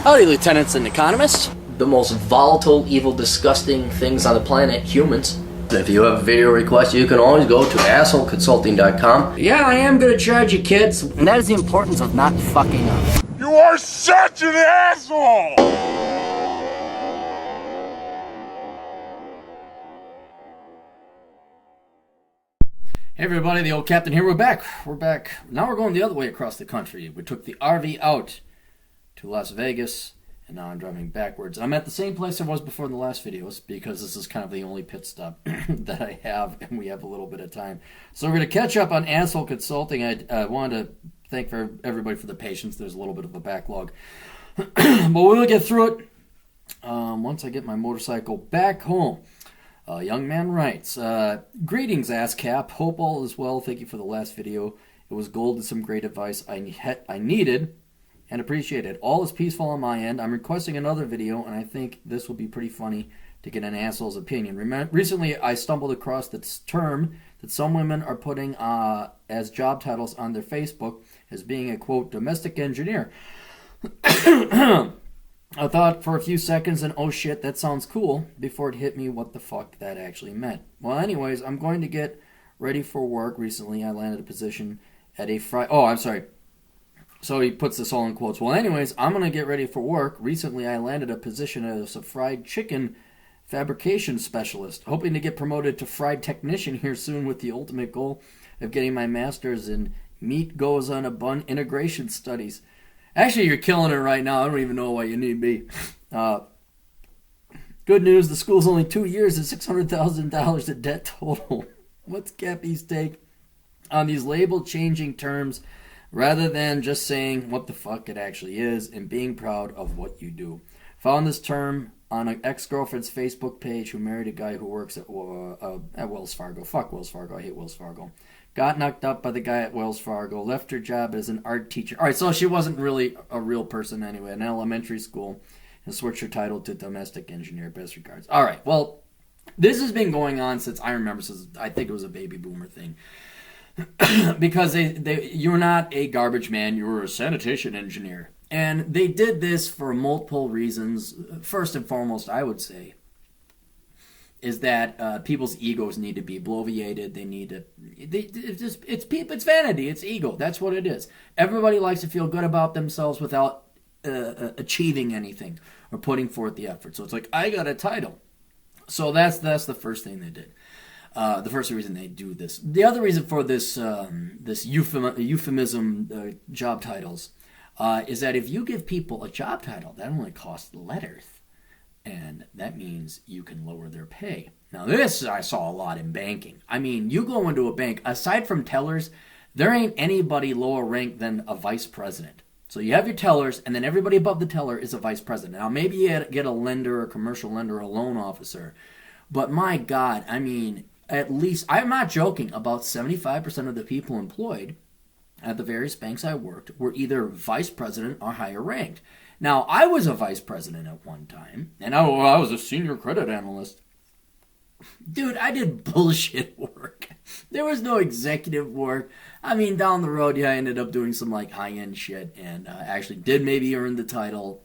Howdy, lieutenants and economists. The most volatile, evil, disgusting things on the planet, humans. If you have a video request, you can always go to assholeconsulting.com. Yeah, I am gonna charge you, kids. And that is the importance of not fucking up. You are such an asshole! Hey everybody, the old captain here. We're back. Now we're going the other way across the country. We took the RV out to Las Vegas, and now I'm driving backwards. I'm at the same place I was before in the last videos, because this is kind of the only pit stop that I have, and we have a little bit of time. So we're going to catch up on Asshole Consulting. I wanted to thank everybody for the patience. There's a little bit of a backlog. But we'll get through it once I get my motorcycle back home. Young man writes, greetings, AssCap. Hope all is well. Thank you for the last video. It was gold and some great advice I needed and appreciated. All is peaceful on my end. I'm requesting another video, and I think this will be pretty funny to get an asshole's opinion. Recently, I stumbled across this term that some women are putting as job titles on their Facebook as being a, quote, domestic engineer. I thought for a few seconds, and oh shit, that sounds cool, before it hit me what the fuck that actually meant. Well, anyways, I'm going to get ready for work. Recently, I landed a position at a So he puts this all in quotes. Well, anyways, I'm going to get ready for work. Recently, I landed a position as a fried chicken fabrication specialist, hoping to get promoted to fried technician here soon with the ultimate goal of getting my master's in meat goes on a bun integration studies. Actually, you're killing it right now. I don't even know why you need me. Good news, the school's only 2 years and $600,000 in debt total. What's Cappy's take on these label-changing terms rather than just saying what the fuck it actually is and being proud of what you do? Found this term on an ex-girlfriend's Facebook page who married a guy who works at Wells Fargo. Fuck Wells Fargo. I hate Wells Fargo. Got knocked up by the guy at Wells Fargo. Left her job as an art teacher. All right, so she wasn't really a real person anyway. In elementary school, and switched her title to domestic engineer. Best regards. All right, well, this has been going on since I remember. Since I think it was a baby boomer thing. Because you're not a garbage man. You're a sanitation engineer. And they did this for multiple reasons. First and foremost, I would say, is that people's egos need to be bloviated. They need to. It's vanity. It's ego. That's what it is. Everybody likes to feel good about themselves without achieving anything or putting forth the effort. So it's like, I got a title. So that's the first thing they did. The first reason they do this. The other reason for this euphemism job titles is that if you give people a job title, that only costs letters. And that means you can lower their pay. Now this I saw a lot in banking. I mean, you go into a bank, aside from tellers, there ain't anybody lower ranked than a vice president. So you have your tellers, and then everybody above the teller is a vice president. Now maybe you get a lender, a commercial lender, a loan officer. But my God, I mean, at least, I'm not joking, about 75% of the people employed at the various banks I worked were either vice president or higher ranked. Now, I was a vice president at one time, and I was a senior credit analyst. Dude, I did bullshit work. There was no executive work. I mean, down the road, yeah, I ended up doing some, like, high-end shit, and actually did maybe earn the title.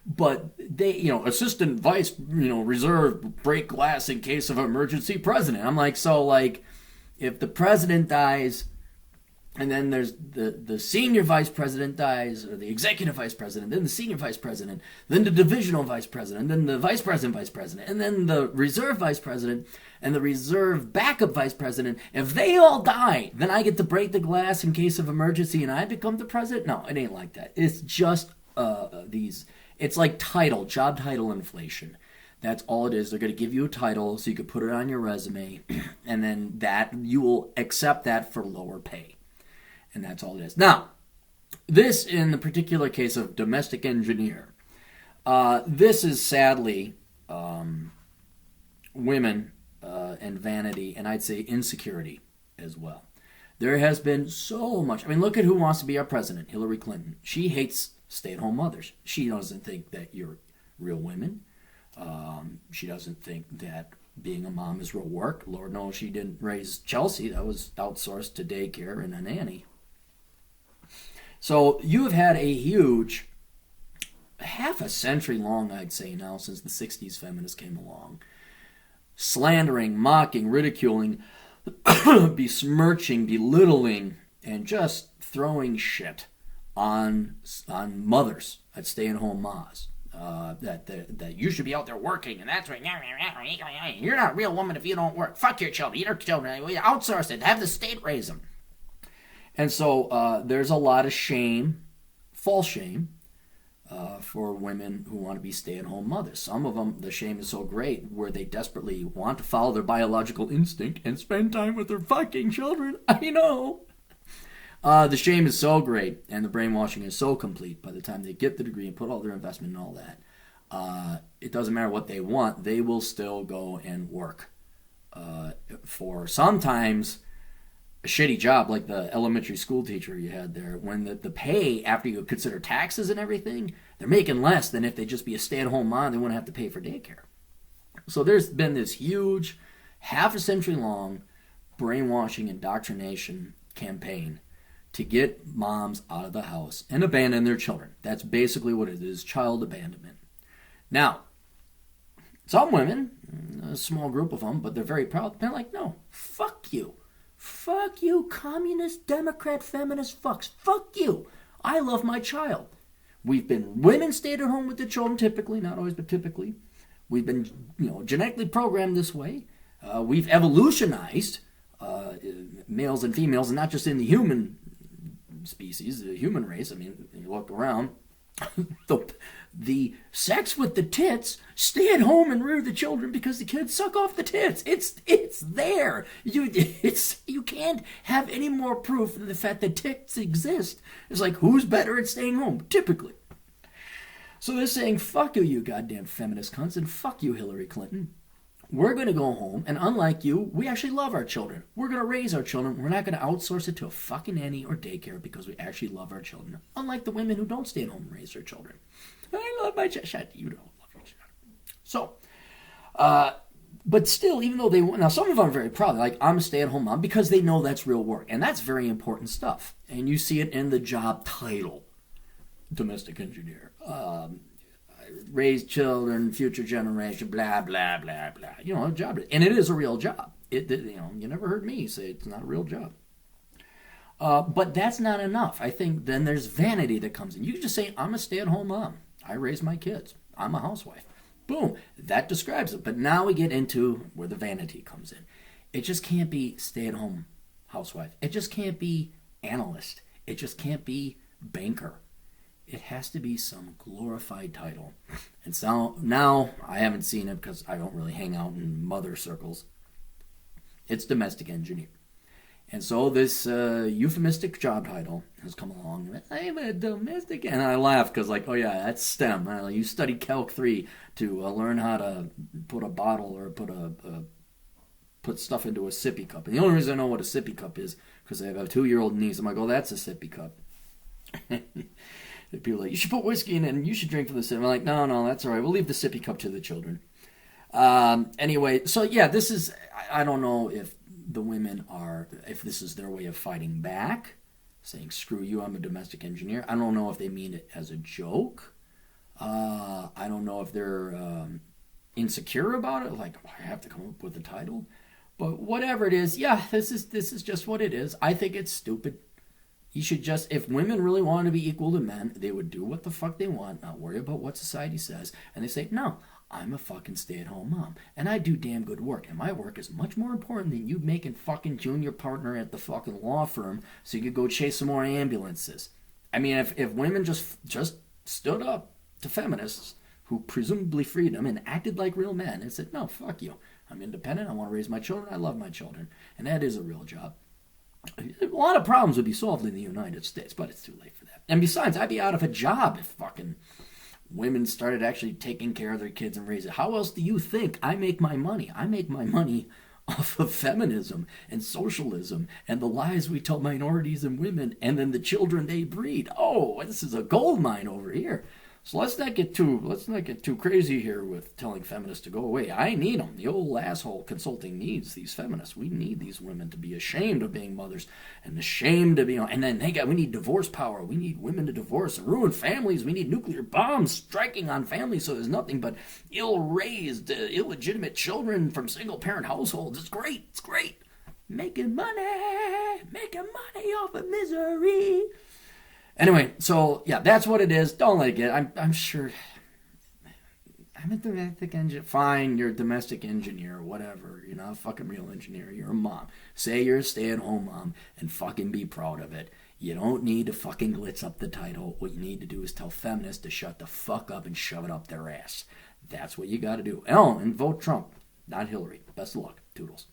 But they, assistant vice, reserve, break glass in case of emergency president. I'm like, so, like, if the president dies, and then there's the senior vice president dies, or the executive vice president, then the senior vice president, then the divisional vice president, then the vice president, and then the reserve vice president, and the reserve backup vice president. If they all die, then I get to break the glass in case of emergency, and I become the president? No, it ain't like that. It's just it's like job title inflation. That's all it is. They're going to give you a title so you can put it on your resume, and then that you will accept that for lower pay. And that's all it is. Now, this in the particular case of domestic engineer, this is sadly women and vanity, and I'd say insecurity as well. There has been so much. I mean, look at who wants to be our president, Hillary Clinton. She hates stay-at-home mothers. She doesn't think that you're real women. She doesn't think that being a mom is real work. Lord knows she didn't raise Chelsea. That was outsourced to daycare and a nanny. So you have had a huge half a century long, I'd say now, since the 60s feminists came along, slandering, mocking, ridiculing, besmirching, belittling, and just throwing shit on mothers, at stay-at-home moms. That you should be out there working, and that's right. You're not a real woman if you don't work. Fuck your children. Your children. Outsource it. Have the state raise them. And so there's a lot of shame, false shame, for women who want to be stay-at-home mothers. Some of them, the shame is so great where they desperately want to follow their biological instinct and spend time with their fucking children. I know. The shame is so great and the brainwashing is so complete by the time they get the degree and put all their investment in all that. It doesn't matter what they want. They will still go and work for sometimes a shitty job like the elementary school teacher you had there, when the pay, after you consider taxes and everything, they're making less than if they just be a stay-at-home mom. They wouldn't have to pay for daycare. So there's been this huge, half a century long brainwashing indoctrination campaign to get moms out of the house and abandon their children. That's basically what it is, child abandonment. Now, some women, a small group of them, but they're very proud, they're like, no, fuck you. Fuck you, communist, Democrat, feminist fucks. Fuck you. I love my child. Women stayed at home with the children typically, not always, but typically. We've been, genetically programmed this way. We've evolutionized males and females, and not just in the human species, the human race. I mean, you look around, the sex with the tits, stay at home and rear the children because the kids suck off the tits. It's there. You can't have any more proof than the fact that tits exist. It's like, who's better at staying home? Typically. So they're saying, fuck you, you goddamn feminist cunts, and fuck you, Hillary Clinton. We're going to go home, and unlike you, we actually love our children. We're going to raise our children. We're not going to outsource it to a fucking nanny or daycare because we actually love our children. Unlike the women who don't stay at home and raise their children. I love my child. You don't love your child. So, but still, even though now some of them are very proud. Like, I'm a stay-at-home mom because they know that's real work. And that's very important stuff. And you see it in the job title. Domestic engineer. Raise children, future generation, blah, blah, blah, blah. A job. And it is a real job. You never heard me say it's not a real job. But that's not enough. I think then there's vanity that comes in. You can just say, I'm a stay-at-home mom. I raise my kids. I'm a housewife. Boom. That describes it. But now we get into where the vanity comes in. It just can't be stay-at-home housewife. It just can't be analyst. It just can't be banker. It has to be some glorified title. And so now, I haven't seen it because I don't really hang out in mother circles. It's domestic engineer. And so this euphemistic job title has come along. I'm a domestic, and I laugh because, like, oh yeah, that's STEM. You studied Calc 3 to learn how to put a bottle or put stuff into a sippy cup. And the only reason I know what a sippy cup is because I have a 2-year-old niece. I'm like, oh, that's a sippy cup. People are like, you should put whiskey in it and you should drink from the sip. I'm like, no, that's all right. We'll leave the sippy cup to the children. Anyway, so yeah, this is, I don't know if the women if this is their way of fighting back, saying, screw you, I'm a domestic engineer. I don't know if they mean it as a joke. I don't know if they're insecure about it, like, oh, I have to come up with a title. But whatever it is, yeah, this is just what it is. I think it's stupid. You should just, if women really want to be equal to men, they would do what the fuck they want, not worry about what society says. And they say, no, I'm a fucking stay-at-home mom. And I do damn good work. And my work is much more important than you making fucking junior partner at the fucking law firm so you could go chase some more ambulances. I mean, if women just stood up to feminists who presumably freed them and acted like real men and said, no, fuck you. I'm independent. I want to raise my children. I love my children. And that is a real job. A lot of problems would be solved in the United States, but it's too late for that. And besides, I'd be out of a job if fucking women started actually taking care of their kids and raising. How else do you think I make my money? I make my money off of feminism and socialism and the lies we tell minorities and women and then the children they breed. Oh, this is a gold mine over here. So let's not get too crazy here with telling feminists to go away. I need them. The old asshole consulting needs these feminists. We need these women to be ashamed of being mothers and ashamed of being. And then we need divorce power. We need women to divorce and ruin families. We need nuclear bombs striking on families so there's nothing but ill-raised, illegitimate children from single-parent households. It's great. It's great. Making money off of misery. Anyway, so yeah, that's what it is. Don't let it get. I'm sure. I'm a domestic engineer. Fine, you're a domestic engineer, whatever. You're not a fucking real engineer. You're a mom. Say you're a stay-at-home mom and fucking be proud of it. You don't need to fucking glitz up the title. What you need to do is tell feminists to shut the fuck up and shove it up their ass. That's what you got to do. Oh, and vote Trump, not Hillary. Best of luck. Toodles.